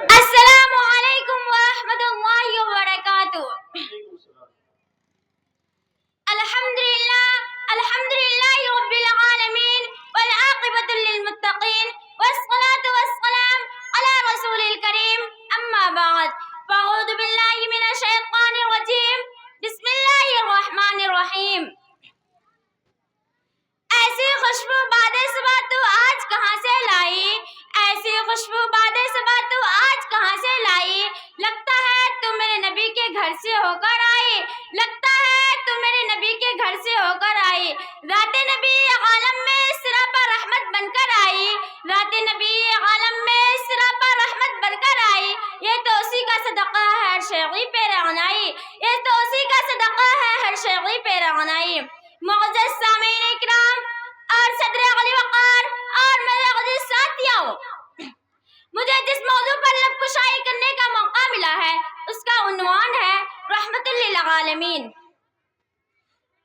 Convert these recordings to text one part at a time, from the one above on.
السلام علیکم ورحمۃ اللہ وبرکاتہ۔ الحمد للہ رب العالمین والعاقبۃ للمتقین والصلاة والسلام علی رسول الکریم، اما بعد فاعوذ باللہ من الشیطان الرجیم، بسم اللہ الرحمن الرحیم۔ ایسی خوشبو باد صبا تو آج کہاں سے لائی، ایسی خوشبو باد صبا تو آج کہاں سے لائی، لگتا ہے تو میرے نبی کے گھر سے ہو کر آئی، لگتا ہے تو میرے نبی کے گھر سے ہو کر آئی، رات نبی عالم میں سرا پر رحمت بن کر آئی، رات نبی عالم میں سرا پر رحمت بن کر آئی، یہ تو اسی کا صدقہ ہے ہر شیعی پہ رعنائی، یہ تو اسی کا صدقہ ہے ہر شیعی پہ رعنائی۔ معزز سامعین اکرام اور صدر علی وقار اور میرے عزیز ساتھیوں، مجھے جس موضوع پر لب کشائی کرنے کا موقع ملا ہے اس کا عنوان ہے رحمت للعالمین۔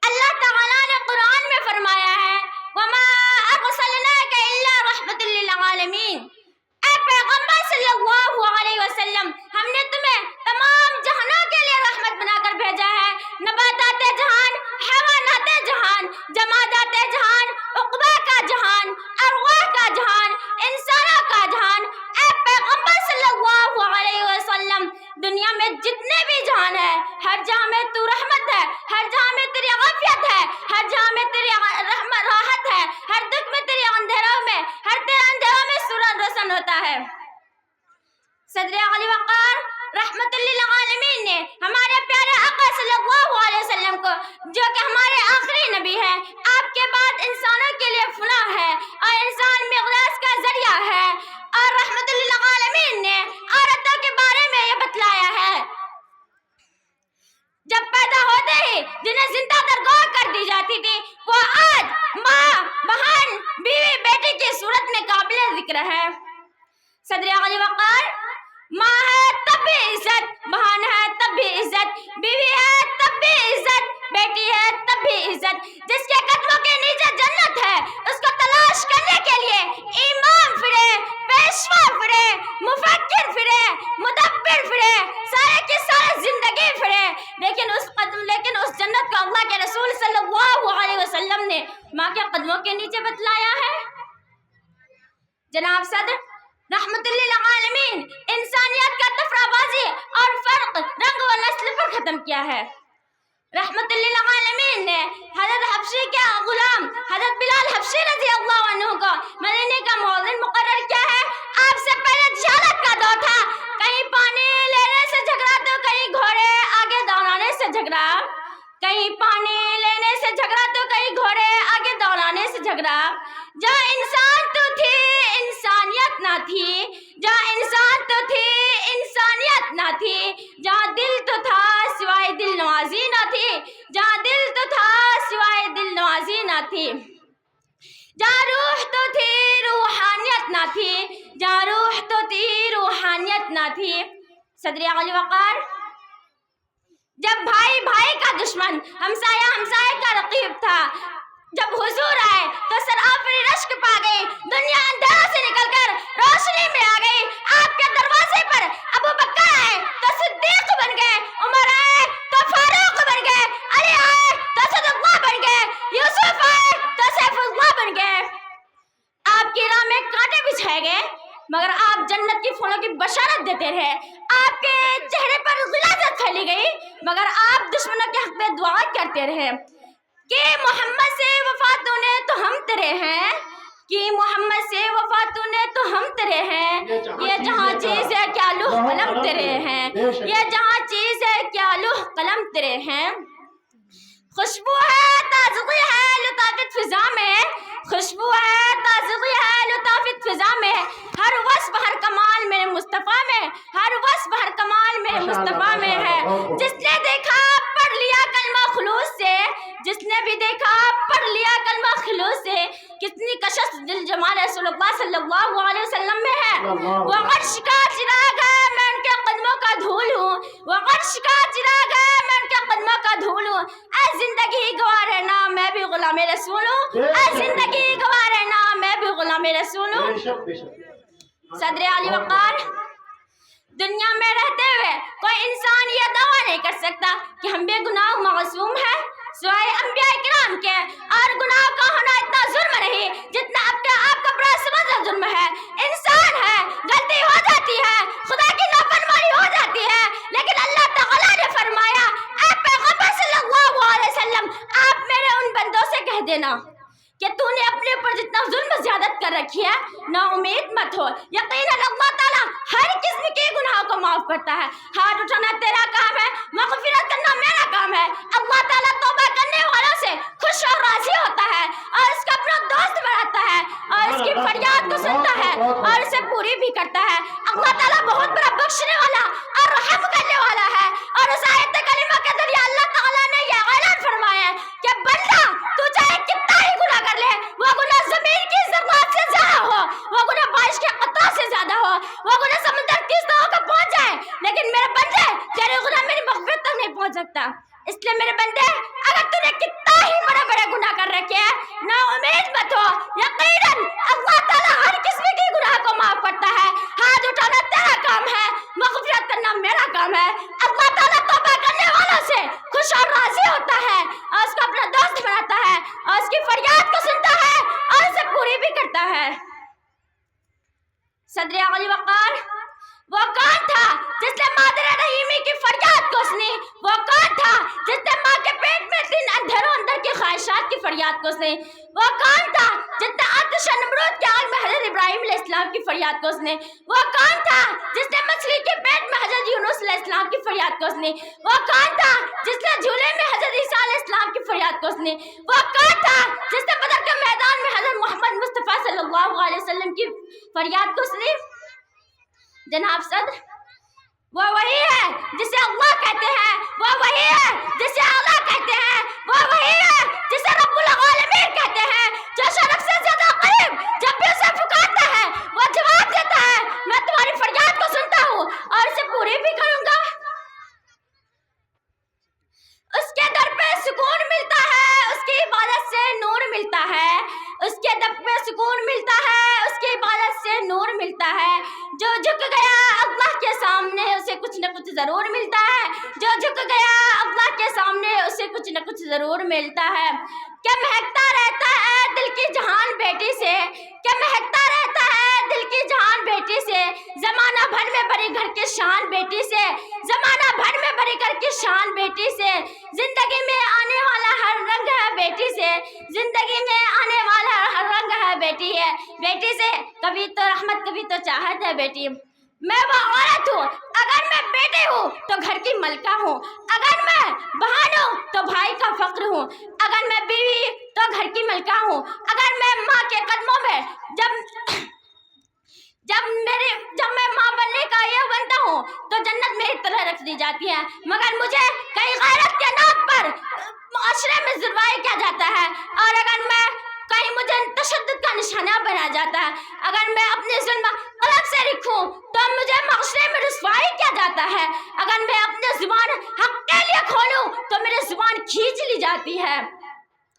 اللہ تعالیٰ نے قرآن میں فرمایا ہے وَمَا أَرْسَلْنَاكَ إِلَّا رَحْمَةً لِّلْعَالَمِينَ، اے پیغمبر صلی اللہ علیہ وسلم، ہم نے تمہیں تمام جہانوں کے لیے رحمت بنا کر بھیجا ہے، نباتات جہان، حیوانات جہان، جمادات جہان، عقبہ کا جہان، ارواح کا جہان، انسانوں کا جہان۔ اے پیغمبر صلی اللہ علیہ وسلم، دنیا میں جتنے بھی جہان ہے ہر جہاں میں تو رحمت ہے، ہر جہاں میں تیری عافیت ہے، ہر جہاں میں تیری راحت ہے، ہر دکھ میں تیری اندھیروں میں، ہر تیرے اندھیروں میں سورج روشن ہوتا ہے۔ صدر علی وقار رحمت للعالمین نے ہمارے پیارے آقا صلی اللہ علیہ وسلم کو، جو کہ ہمارے آخری نبی ہے، آپ کے بعد انسانوں کے لیے فلاح ہے اور انسان معراج کا ذریعہ ہے، اور رحمت للعالمین نے عورتوں کے بارے میں یہ بتلایا ہے جب پیدا ہوتے ہی جنہیں زندہ درگور کر دی جاتی تھی، وہ آج ماں، بہن، بیوی، بیٹی کی صورت میں قابل ذکر ہے۔ صدر علی وقار، ماں ہے تب بھی عزت، بہن ہے تب بھی عزت، بیوی ہے تب بھی عزت، بیٹی ہے تب بھی عزت۔ جس کے قدموں کے نیچے جنت ہے اس کو تلاش کرنے کے لیے امام پھرے، پیشوا پھرے، مفکر پھرے، مدبر پھرے، سارے کی سارے زندگی پھرے، لیکن اس جنت کو اللہ کے رسول صلی اللہ علیہ وسلم نے ماں کے قدموں کے نیچے بتلایا ہے۔ جناب صدر رحمت للعالمین انسانیت کا تفرقہ بازی اور فرق رنگ و نسل پر ختم کیا ہے۔ رحمت للعالمین نے حضرت حبشی کے غلام حضرت بلال حبشی رضی اللہ عنہ کو مدینے کا مؤذن مقرر کیا ہے۔ آپ سے پہلے جہالت کا دور تھا، کہیں پانی لینے سے جھگڑا تو کہیں گھوڑے آگے دوڑانے سے جھگڑا، کہیں پانی لینے سے جھگڑا تو کہیں گھوڑے آگے دوڑانے سے جھگڑا۔ جہاں انسان تو تھی انسانیت نہ تھی، جہاں انسان تو تھی انسانیت نہ تھی، جہاں دل تو تھا سوائے دل نوازی نہ تھی، جہاں دل تو تھا سوائے دل نوازی نہ تھی، جہاں روح تو تھی روحانیت نہ تھی، جہاں روح تو تھی روحانیت نہ تھی۔ صدر علی وقار، جب بھائی بھائی کا دشمن، ہمسایہ ہمسایہ کا رقیب تھا، جب حضور آئے تو سرآفری رشک پا گئی، دنیا اندھیروں سے نکل کر روشنی میں آ گئی۔ آپ کے دروازے پر ابو بکر آئے تو صدیق بن گئے، عمر آئے تو فاروق بن گئے، علی آئے تو اسد اللہ بن گئے، یوسف آئے تو سیف اللہ بن گئے۔ آپ کی راہ میں کانٹے بچھائے گئے مگر آپ جنت کی پھولوں کی بشارت دیتے رہے، آپ کے چہرے پر غلاظت پھیلی گئی مگر آپ دشمنوں کے حق میں دعا کرتے رہے کہ محمد سے وفا تو نے تو ہم تیرے ہیں، کہ محمد سے وفا تو نے تو ہم تیرے ہیں، یہ جہاں چیز ہے کیا لوح قلم تیرے ہیں، یہ جہاں چیز ہے کیا لوح قلم تیرے ہیں۔ خوشبو ہے تازگی ہے لطافت فضا میں، خوشبو ہے تازگی ہے لطافت فضا میں، ہر وصف ہر کمال میرے مصطفیٰ میں، ہر وصف ہر کمال میرے مصطفیٰ میں ہے۔ جس نے دیکھا پڑھ لیا کلمہ خلوص سے، جس نے بھی دیکھا پڑھ لیا کلمہ خلوص سے، کتنی کشش دل جمال رسول اللہ صلی اللہ علیہ وسلم میں ہے۔ وہ عرش کا چراغ ہے میں ان کے قدموں کا دھول ہوں، وہ عرش کا چراغ ہے میں ان کے قدموں کا دھول ہوں، اے زندگی گوار ہے نا میں بھی غلام رسول ہوں، اے زندگی گوار ہے نا میں بھی غلام رسول ہوں۔ صدر علی وقار، دنیا میں رہتے ہوئے کوئی انسان یہ دعویٰ نہیں کر سکتا کہ ہم بے گناہ معصوم ہیں سوائے انبیاء کرام کے، اور گناہ کا ہونا اتنا ظلم نہیں جتنا آپ کا بڑا سمجھا ظلم ہے۔ انسان ہے، غلطی ہو جاتی ہے، خدا کی نافرمانی ہو جاتی ہے، لیکن اللہ تعالیٰ نے فرمایا اے پیغمبر صلی اللہ علیہ وسلم آپ میرے ان بندوں سے کہہ دینا کہ تو نے اپنے اوپر جتنا ظلم زیادت کر رکھی ہے نا امید مت ہو، یقیناً اللہ تعالیٰ ہر قسم کے گناہوں کو معاف کرتا ہے۔ ہاتھ اٹھانا تیرا کام ہے، مغفرت کرنا میرا کام ہے۔ اللہ تعالیٰ توبہ کرنے والوں سے خوش اور راضی ہوتا ہے اور اس کا اپنا دوست بناتا ہے اور اس کی فریاد کو سنتا ہے اور اسے پوری بھی کرتا ہے۔ اللہ تعالیٰ بہت بڑا بخشنے والا اور رحم کرنے والا ہے، اور اس آیت کریمہ کے ذریعے اللہ تعالیٰ نے یہ اعلان فرمایا ہے کہ بندہ تو چاہے کتنا ہی گناہ کر لے، وہ گناہ زمین کی ذرات سے زیادہ ہو، وہ گناہ بارش کے قطروں سے زیادہ ہو، وہ گناہ سمندر کی سطح کو پہنچ جائے، لیکن میرے بندے تیرے گناہ میری مغفرت تک نہیں پہنچ سکتا۔ اس لیے میرے بندے اگر تو نے کتنا ہی بڑے بڑے گناہ کر رکھے ہیں نا امید مت ہو، یقیناً اللہ تعالیٰ ہر قسم کی گناہ کو معاف کرتا ہے۔ ہاتھ اٹھانا تیرا کام ہے، مغفرت کرنا میرا کام ہے۔ اللہ تعالیٰ توبہ کرنے والوں سے خوش اور راضی ہوتا ہے اور اس کو اپنا دوست بناتا ہے اور اس کی فریاد کو سنتا ہے اور اسے پوری بھی کرتا ہے۔ صدر علی وقار، وہ کون تھا جس نے مادر رحیمی کی فریاد کو سنی؟ وہ کون تھا جس نے ماں کے پیٹ میں دن اندھیروں اندر کی خواہشات کی فریاد کو سنی؟ وہ کون تھا جس نے آتش نمرود کے آگ میں حضرت ابراہیم علیہ السلام کی فریاد کو سنی؟ وہ کون تھا جس نے مچھلی کے پیٹ میں حضرت یونس علیہ السلام کی فریاد کو سنی؟ وہ کون تھا جس نے جھولے میں حضرت عیسیٰ علیہ السلام کی فریاد کو سنی؟ وہ کون تھا جس نے بدر کے میدان میں حضرت محمد مصطفیٰ صلی اللہ علیہ وسلم کی فریاد کو سنی؟ جناب صدر، وہ وہی ہے جسے اللہ کہتے ہیں، وہ وہی ہے جسے اعلیٰ کہتے ہیں، وہ وہی ہے جسے رب العالمین کہتے ہیں، جو شرف سے زیادہ قریب جب بھی اسے پکارتا ہے وہ جواب دیتا ہے میں تمہاری فریاد کو سنتا ہوں اور اسے پوری بھی کروں گا۔ اس کے در پہ سکون ملتا ہے، اس کی عبادت سے نور ملتا ہے، اس کے در پہ سکون ملتا ہے، اس کی عبادت سے نور ملتا ہے۔ جو جھک گیا اللہ کے سامنے اسے کچھ نہ کچھ ضرور ملتا ہے، جو جھک گیا اللہ کے سامنے اسے کچھ نہ کچھ ضرور ملتا ہے۔ کہ مہکتا رہتا ہے دل کی جہان بیٹی سے، کہ مہکتا رہتا ہے دل کی جہان بیٹی سے، زمانہ بھر میں بڑی گھر کی شان بیٹی سے، زمانہ بھر میں بڑی گھر کی شان بیٹی سے، زندگی میں آنے والا ہر رنگ ہے بیٹی سے، زندگی میں آنے والا ہر رنگ ہے بیٹی سے، کبھی تو رحمت کبھی تو چاہت ہے بیٹی۔ میں وہ عورت ہوں، اگر میں بیٹی ہوں تو گھر کی ملکہ ہوں، اگر میں بہن ہوں تو بھائی کا فخر ہوں، اگر میں بیوی تو گھر کی ملکہ ہوں، اگر میں ماں کے قدموں میں جب میں ماں بننے کا یہ بنتا ہوں تو جنت میری طرح رکھ دی جاتی ہے، مگر مجھے کئی غیرت کے نام پر معاشرے میں ذلوائی کیا جاتا ہے، اور اگر میں کہیں مجھے تشدد کا نشانہ بنا جاتا ہے، اگر میں اپنے ظلم قلم سے لکھوں تو مجھے معاشرے میں رسوائی کیا جاتا ہے، اگر میں اپنے زبان حق کے لیے کھولوں تو میری زبان کھینچ لی جاتی ہے۔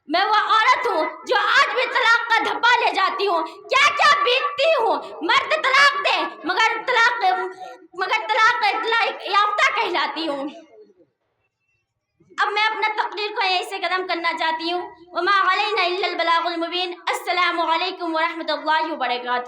میں وہ عورت ہوں جو آج بھی طلاق کا دھبا لے جاتی ہوں، کیا کیا بیتتی ہوں، مرد طلاق دے مگر طلاق یافتہ کہلاتی ہوں۔ اب میں اپنا تقریر کو یہیں سے ختم کرنا چاہتی ہوں۔ وما علینا الا البلاغ المبین۔ السلام علیکم ورحمۃ اللہ وبرکاتہ۔